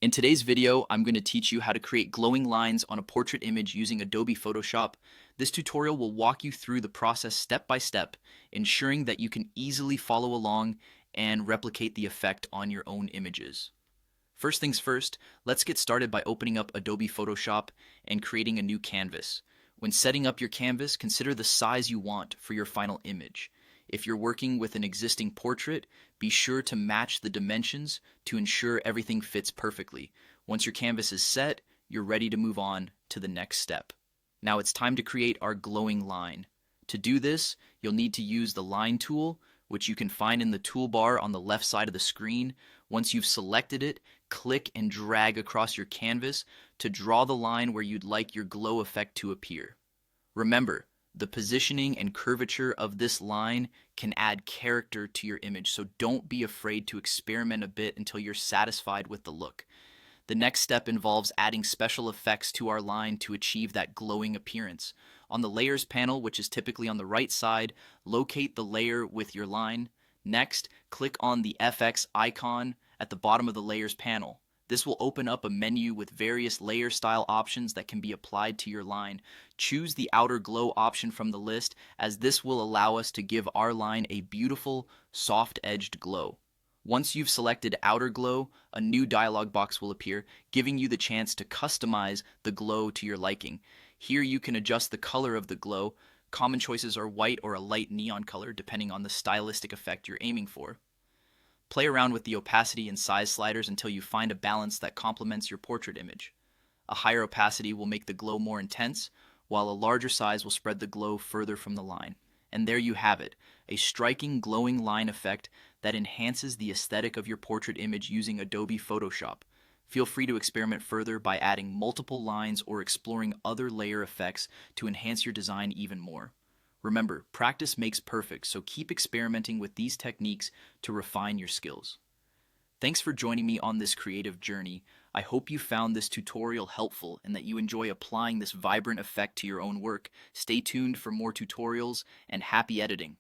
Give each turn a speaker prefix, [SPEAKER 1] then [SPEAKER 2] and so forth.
[SPEAKER 1] In today's video, I'm going to teach you how to create glowing lines on a portrait image using Adobe Photoshop. This tutorial will walk you through the process step by step, ensuring that you can easily follow along and replicate the effect on your own images. First things first, let's get started by opening up Adobe Photoshop and creating a new canvas. When setting up your canvas, consider the size you want for your final image. If you're working with an existing portrait, be sure to match the dimensions to ensure everything fits perfectly. Once your canvas is set, you're ready to move on to the next step. Now it's time to create our glowing line. To do this, you'll need to use the line tool, which you can find in the toolbar on the left side of the screen. Once you've selected it, click and drag across your canvas to draw the line where you'd like your glow effect to appear. Remember, the positioning and curvature of this line can add character to your image, so don't be afraid to experiment a bit until you're satisfied with the look. The next step involves adding special effects to our line to achieve that glowing appearance. On the Layers panel, which is typically on the right side, locate the layer with your line. Next, click on the FX icon at the bottom of the Layers panel. This will open up a menu with various layer style options that can be applied to your line. Choose the outer glow option from the list, as this will allow us to give our line a beautiful, soft-edged glow. Once you've selected outer glow, a new dialog box will appear, giving you the chance to customize the glow to your liking. Here you can adjust the color of the glow. Common choices are white or a light neon color, depending on the stylistic effect you're aiming for. Play around with the opacity and size sliders until you find a balance that complements your portrait image. A higher opacity will make the glow more intense, while a larger size will spread the glow further from the line. And there you have it, a striking glowing line effect that enhances the aesthetic of your portrait image using Adobe Photoshop. Feel free to experiment further by adding multiple lines or exploring other layer effects to enhance your design even more. Remember, practice makes perfect, so keep experimenting with these techniques to refine your skills. Thanks for joining me on this creative journey. I hope you found this tutorial helpful and that you enjoy applying this vibrant effect to your own work. Stay tuned for more tutorials and happy editing.